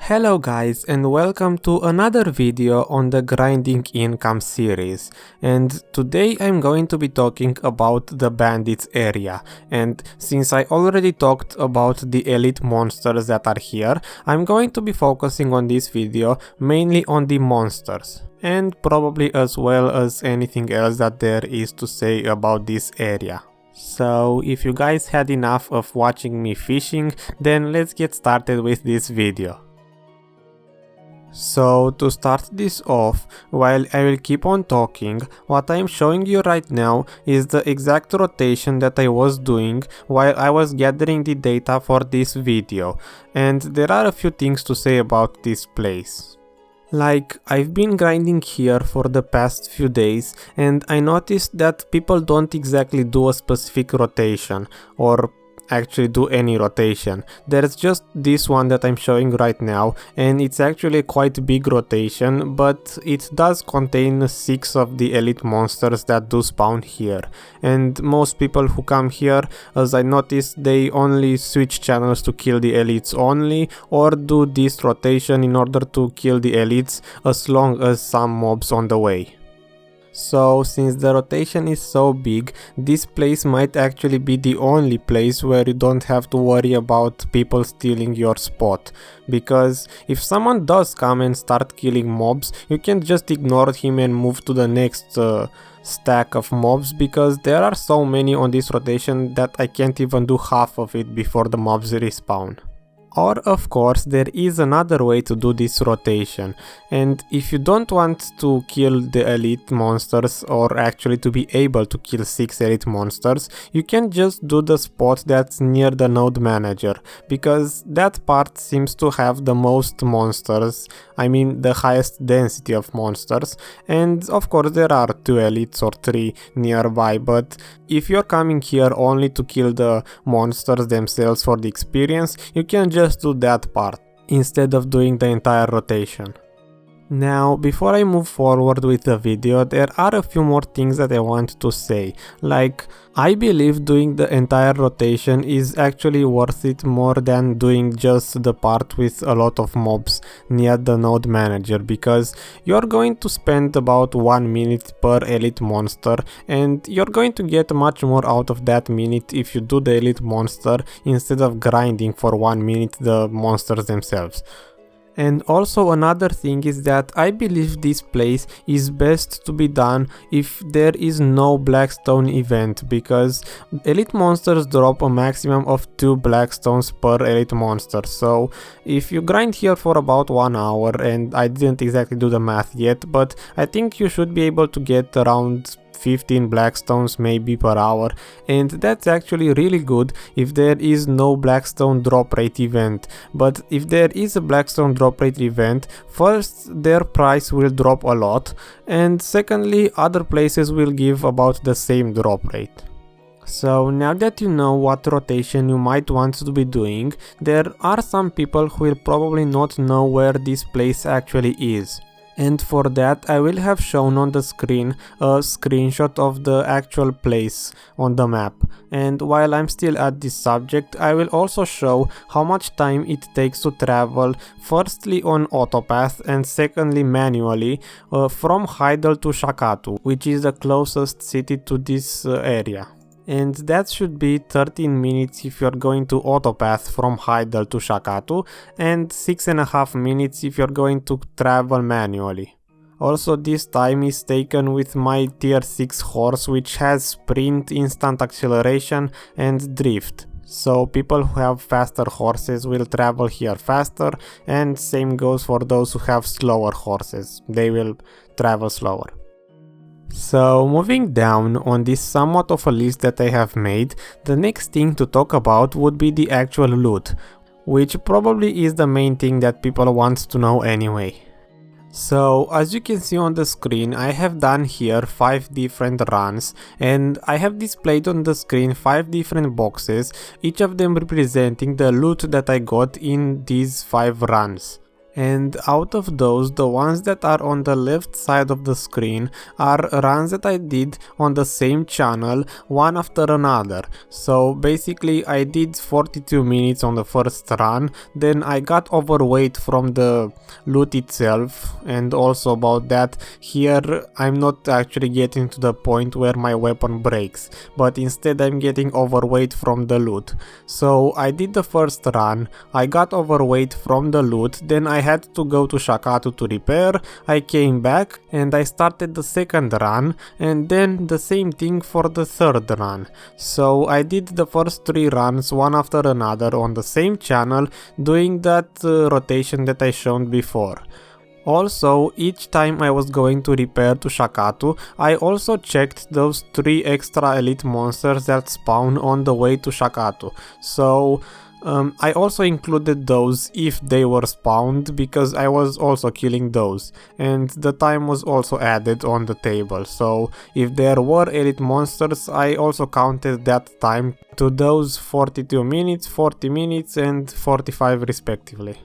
Hello guys, and welcome to another video on the grinding income series, and today I'm going to be talking about the bandits area. And since I already talked about the elite monsters that are here, I'm going to be focusing on this video mainly on the monsters, and probably as well as anything else that there is to say about this area. So if you guys had enough of watching me fishing, then let's get started with this video. So to start this off, while I will keep on talking, what I am showing you right now is the exact rotation that I was doing while I was gathering the data for this video, and there are a few things to say about this place. Like, I've been grinding here for the past few days, and I noticed that people don't exactly do a specific rotation, or actually do any rotation. There's just this one that I'm showing right now, and it's actually a quite big rotation, but it does contain 6 of the elite monsters that do spawn here. And most people who come here, as I noticed, they only switch channels to kill the elites only, or do this rotation in order to kill the elites as long as some mobs on the way. So since the rotation is so big, this place might actually be the only place where you don't have to worry about people stealing your spot. Because if someone does come and start killing mobs, you can just ignore him and move to the next stack of mobs, because there are so many on this rotation that I can't even do half of it before the mobs respawn. Or of course there is another way to do this rotation, and if you don't want to kill the elite monsters, or actually to be able to kill 6 elite monsters, you can just do the spot that's near the node manager, because that part seems to have the most monsters, I mean the highest density of monsters, and of course there are 2 elites or 3 nearby, but if you're coming here only to kill the monsters themselves for the experience, you can just do that part instead of doing the entire rotation. Now, before I move forward with the video, there are a few more things that I want to say. Like, I believe doing the entire rotation is actually worth it more than doing just the part with a lot of mobs near the node manager, because you're going to spend about 1 minute per elite monster, and you're going to get much more out of that minute if you do the elite monster instead of grinding for 1 minute the monsters themselves. And also another thing is that I believe this place is best to be done if there is no Blackstone event, because elite monsters drop a maximum of 2 Blackstones per elite monster. So if you grind here for about 1 hour, and I didn't exactly do the math yet, but I think you should be able to get around 15 Blackstones maybe per hour, and that's actually really good if there is no Blackstone drop rate event. But if there is a Blackstone drop rate event, first their price will drop a lot, and secondly other places will give about the same drop rate. So now that you know what rotation you might want to be doing, there are some people who will probably not know where this place actually is. And for that I will have shown on the screen a screenshot of the actual place on the map. And while I'm still at this subject, I will also show how much time it takes to travel, firstly on autopath and secondly manually, from Heidel to Shakatu, which is the closest city to this area. And that should be 13 minutes if you're going to autopath from Heidel to Shakatu, and 6.5 minutes if you're going to travel manually. Also, this time is taken with my tier 6 horse, which has sprint, instant acceleration and drift. So people who have faster horses will travel here faster, and same goes for those who have slower horses, they will travel slower. So moving down on this somewhat of a list that I have made, the next thing to talk about would be the actual loot, which probably is the main thing that people want to know anyway. So as you can see on the screen, I have done here 5 different runs, and I have displayed on the screen 5 different boxes, each of them representing the loot that I got in these 5 runs. And out of those, the ones that are on the left side of the screen are runs that I did on the same channel, one after another. So basically I did 42 minutes on the first run, then I got overweight from the loot itself, and also about that, here I'm not actually getting to the point where my weapon breaks, but instead I'm getting overweight from the loot. So I did the first run, I got overweight from the loot, then I had to go to Shakatu to repair, I came back and I started the second run, and then the same thing for the third run. So I did the first 3 runs one after another on the same channel, doing that rotation that I shown before. Also, each time I was going to repair to Shakatu, I also checked those 3 extra elite monsters that spawn on the way to Shakatu. So I also included those if they were spawned, because I was also killing those, and the time was also added on the table. So if there were elite monsters, I also counted that time to those 42 minutes, 40 minutes and 45 respectively.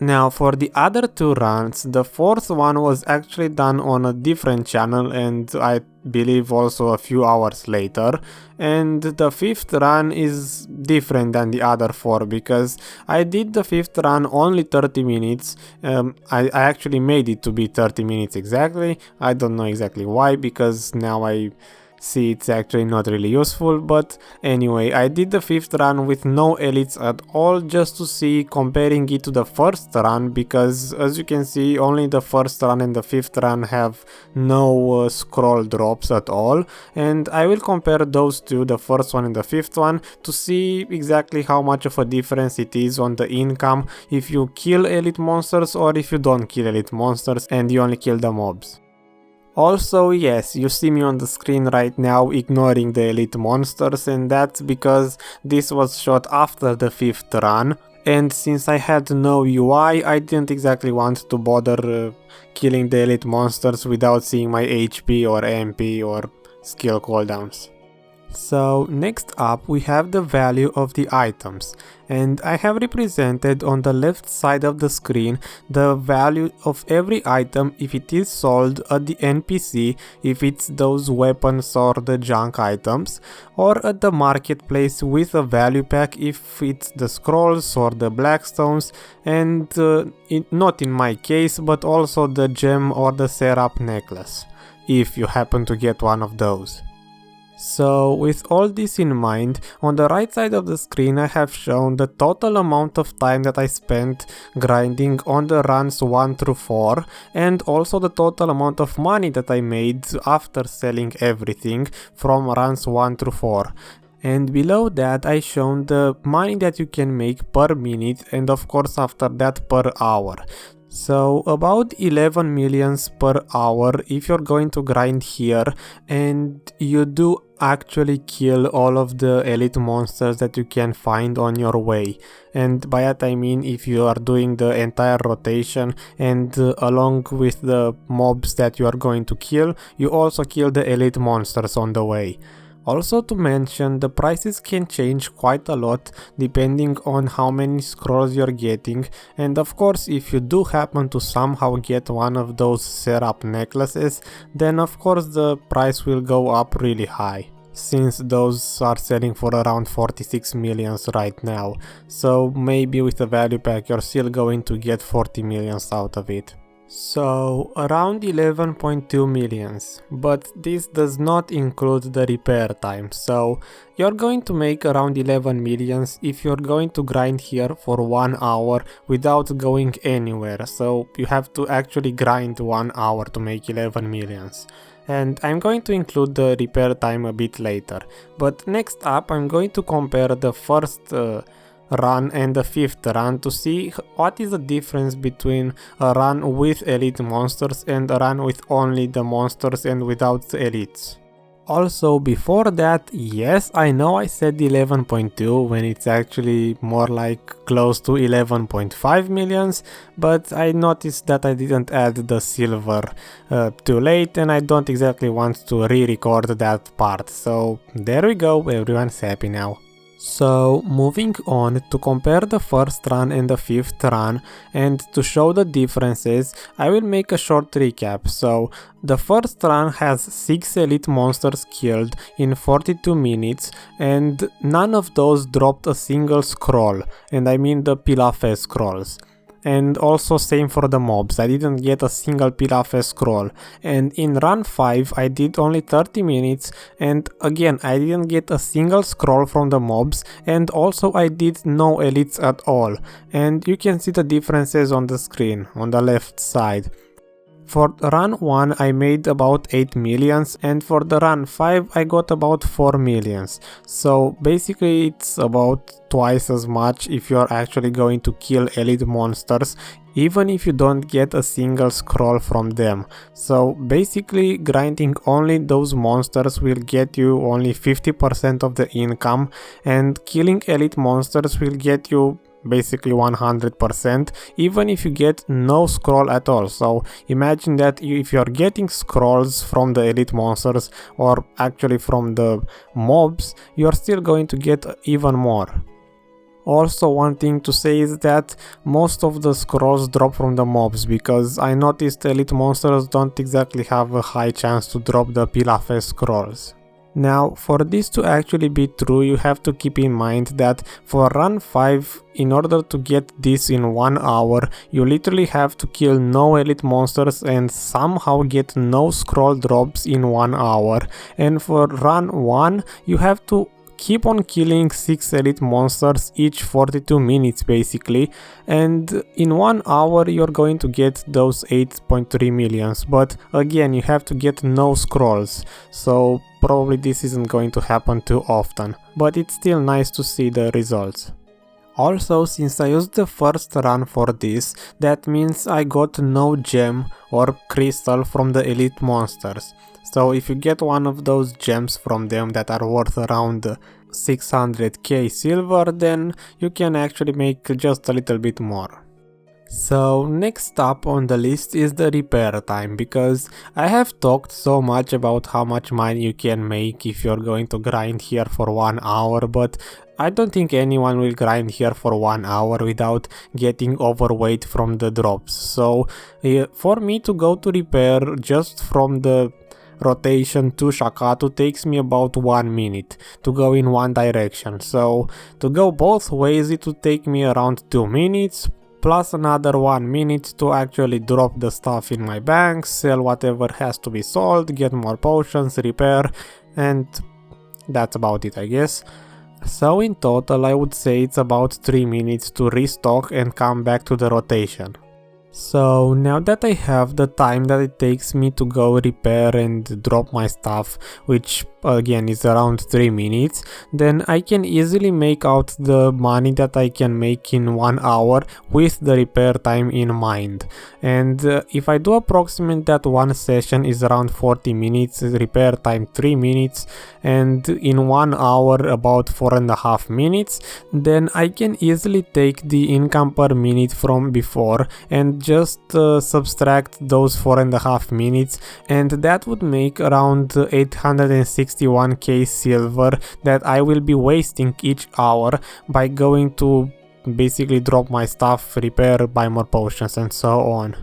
Now for the other 2 runs, the fourth one was actually done on a different channel, and I believe also a few hours later, and the 5th run is different than the other 4 because I did the 5th run only 30 minutes. I actually made it to be 30 minutes exactly. I don't know exactly why, because now I see it's actually not really useful, but anyway, I did the 5th run with no elites at all, just to see, comparing it to the first run, because as you can see, only the first run and the 5th run have no scroll drops at all, and I will compare those two, the first one and the 5th one, to see exactly how much of a difference it is on the income if you kill elite monsters or if you don't kill elite monsters and you only kill the mobs. Also, yes, you see me on the screen right now ignoring the elite monsters, and that's because this was shot after the 5th run, and since I had no UI, I didn't exactly want to bother killing the elite monsters without seeing my HP or MP or skill cooldowns. So next up we have the value of the items, and I have represented on the left side of the screen the value of every item if it is sold at the NPC, if it's those weapons or the junk items, or at the marketplace with a value pack if it's the scrolls or the blackstones, and not in my case, but also the gem or the serap necklace, if you happen to get one of those. So with all this in mind, on the right side of the screen I have shown the total amount of time that I spent grinding on the runs 1 through 4, and also the total amount of money that I made after selling everything from runs 1 through 4. And below that I shown the money that you can make per minute, and of course after that per hour. So about 11 millions per hour if you're going to grind here and you do actually kill all of the elite monsters that you can find on your way. And by that I mean if you are doing the entire rotation and along with the mobs that you are going to kill, you also kill the elite monsters on the way. Also to mention, the prices can change quite a lot depending on how many scrolls you're getting, and of course if you do happen to somehow get one of those serap necklaces, then of course the price will go up really high, since those are selling for around 46 millions right now, so maybe with a value pack you're still going to get 40 millions out of it. So around 11.2 millions, but this does not include the repair time, so you're going to make around 11 millions if you're going to grind here for 1 hour without going anywhere, so you have to actually grind 1 hour to make 11 millions. And I'm going to include the repair time a bit later, but next up I'm going to compare the first run and the 5th run to see what is the difference between a run with elite monsters and a run with only the monsters and without the elites. Also before that, yes, I know I said 11.2 when it's actually more like close to 11.5 millions, but I noticed that I didn't add the silver too late, and I don't exactly want to re-record that part, so there we go, everyone's happy now. So moving on, to compare the first run and the fifth run and to show the differences, I will make a short recap. So the first run has 6 elite monsters killed in 42 minutes and none of those dropped a single scroll, and I mean the Pilafes scrolls. And also same for the mobs, I didn't get a single Pilafes scroll. And in run 5 I did only 30 minutes and again I didn't get a single scroll from the mobs, and also I did no elites at all. And you can see the differences on the screen on the left side. For run 1 I made about 8 millions and for the run 5 I got about 4 millions. So basically it's about twice as much if you're actually going to kill elite monsters, even if you don't get a single scroll from them. So basically grinding only those monsters will get you only 50% of the income, and killing elite monsters will get you basically 100%, even if you get no scroll at all. So imagine that if you're getting scrolls from the elite monsters or actually from the mobs, you're still going to get even more. Also, one thing to say is that most of the scrolls drop from the mobs, because I noticed elite monsters don't exactly have a high chance to drop the Pilafes scrolls. Now, for this to actually be true, you have to keep in mind that for run 5, in order to get this in 1 hour, you literally have to kill no elite monsters and somehow get no scroll drops in 1 hour. And for run 1, you have to keep on killing 6 elite monsters each 42 minutes basically, and in 1 hour you're going to get those 8.3 millions, but again you have to get no scrolls, so probably this isn't going to happen too often, but it's still nice to see the results. Also, since I used the first run for this, that means I got no gem or crystal from the elite monsters. So if you get one of those gems from them that are worth around 600k silver, then you can actually make just a little bit more. So next up on the list is the repair time, because I have talked so much about how much money you can make if you're going to grind here for 1 hour, but I don't think anyone will grind here for 1 hour without getting overweight from the drops. So for me to go to repair just from the rotation to Shakatu takes me about 1 minute to go in one direction. So to go both ways it would take me around 2 minutes, plus another 1 minute to actually drop the stuff in my bank, sell whatever has to be sold, get more potions, repair, and that's about it, I guess. So in total I would say it's about 3 minutes to restock and come back to the rotation. So now that I have the time that it takes me to go repair and drop my stuff, which again is around 3 minutes, then I can easily make out the money that I can make in 1 hour with the repair time in mind. And if I do approximate that one session is around 40 minutes, repair time 3 minutes, and in 1 hour about 4.5 minutes, then I can easily take the income per minute from before and just subtract those 4.5 minutes, and that would make around 861k silver that I will be wasting each hour by going to basically drop my stuff, repair, buy more potions and so on.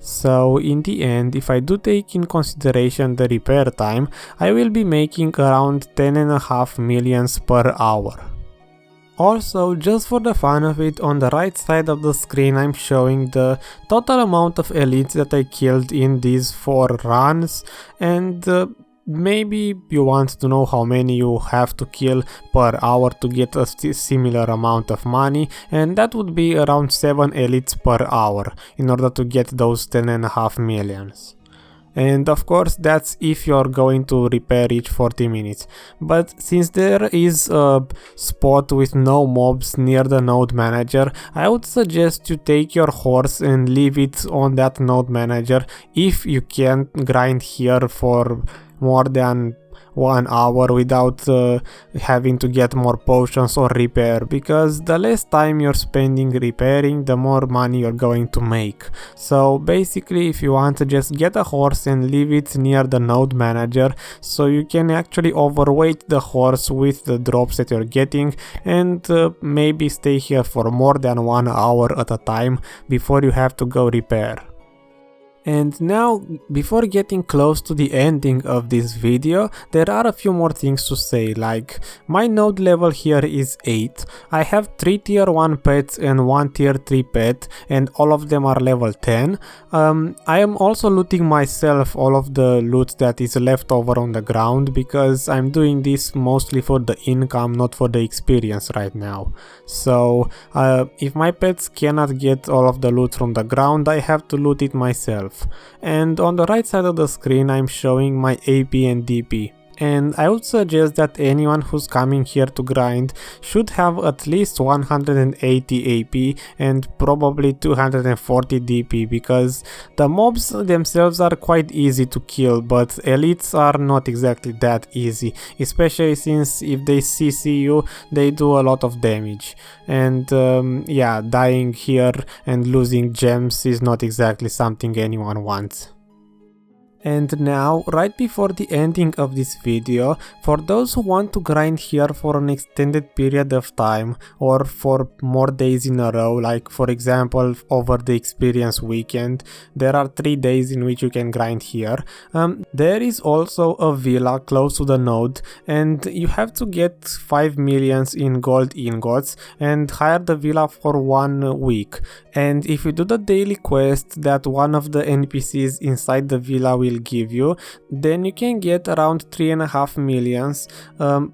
So in the end, if I do take in consideration the repair time, I will be making around 10.5 millions per hour. Also, just for the fun of it, on the right side of the screen I'm showing the total amount of elites that I killed in these 4 runs, and maybe you want to know how many you have to kill per hour to get a similar amount of money, and that would be around 7 elites per hour in order to get those 10.5 millions. And of course that's if you're going to repair each 40 minutes. But since there is a spot with no mobs near the node manager, I would suggest you take your horse and leave it on that node manager if you can't grind here for more than 1 hour without having to get more potions or repair, because the less time you're spending repairing, the more money you're going to make. So basically, if you want to just get a horse and leave it near the node manager, so you can actually overweight the horse with the drops that you're getting, and maybe stay here for more than 1 hour at a time before you have to go repair. And now, before getting close to the ending of this video, there are a few more things to say, like my node level here is 8, I have 3 tier 1 pets and 1 tier 3 pet, and all of them are level 10. I am also looting myself all of the loot that is left over on the ground, because I'm doing this mostly for the income, not for the experience right now. So if my pets cannot get all of the loot from the ground, I have to loot it myself. And on the right side of the screen I'm showing my AP and DP. And I would suggest that anyone who's coming here to grind should have at least 180 AP and probably 240 DP, because the mobs themselves are quite easy to kill, but elites are not exactly that easy, especially since if they CC you, they do a lot of damage. And yeah, dying here and losing gems is not exactly something anyone wants. And now, right before the ending of this video, for those who want to grind here for an extended period of time or for more days in a row, like for example over the experience weekend, there are 3 days in which you can grind here. There is also a villa close to the node, and you have to get 5 millions in gold ingots and hire the villa for 1 week. And if you do the daily quest that one of the NPCs inside the villa will give you, then you can get around 3.5 millions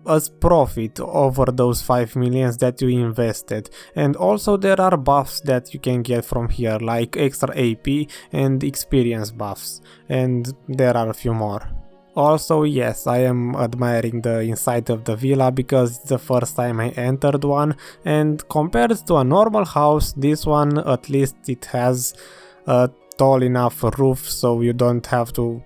as profit over those 5 millions that you invested. And also there are buffs that you can get from here, like extra AP and experience buffs, and there are a few more. Also, yes, I am admiring the inside of the villa because it's the first time I entered one, and compared to a normal house, this one at least it has a tall enough roof so you don't have to,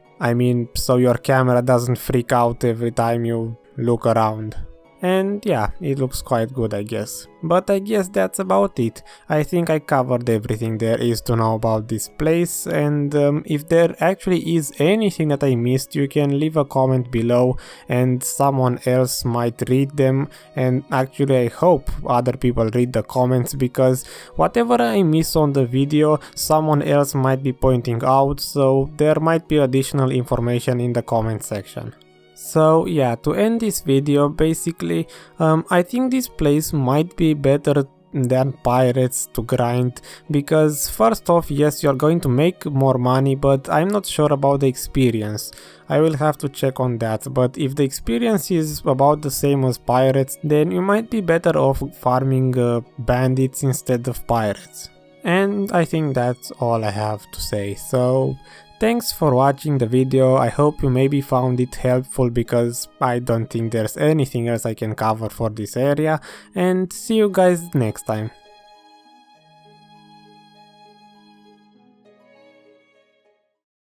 so your camera doesn't freak out every time you look around. And yeah, it looks quite good, I guess. But I guess that's about it. I think I covered everything there is to know about this place, and if there actually is anything that I missed, you can leave a comment below and someone else might read them. And actually I hope other people read the comments, because whatever I miss on the video, someone else might be pointing out, so there might be additional information in the comment section. So yeah, to end this video, basically, I think this place might be better than pirates to grind, because first off, yes, you're going to make more money, but I'm not sure about the experience. I will have to check on that, but if the experience is about the same as pirates, then you might be better off farming bandits instead of pirates. And I think that's all I have to say. So thanks for watching the video. I hope you maybe found it helpful, because I don't think there's anything else I can cover for this area, and see you guys next time.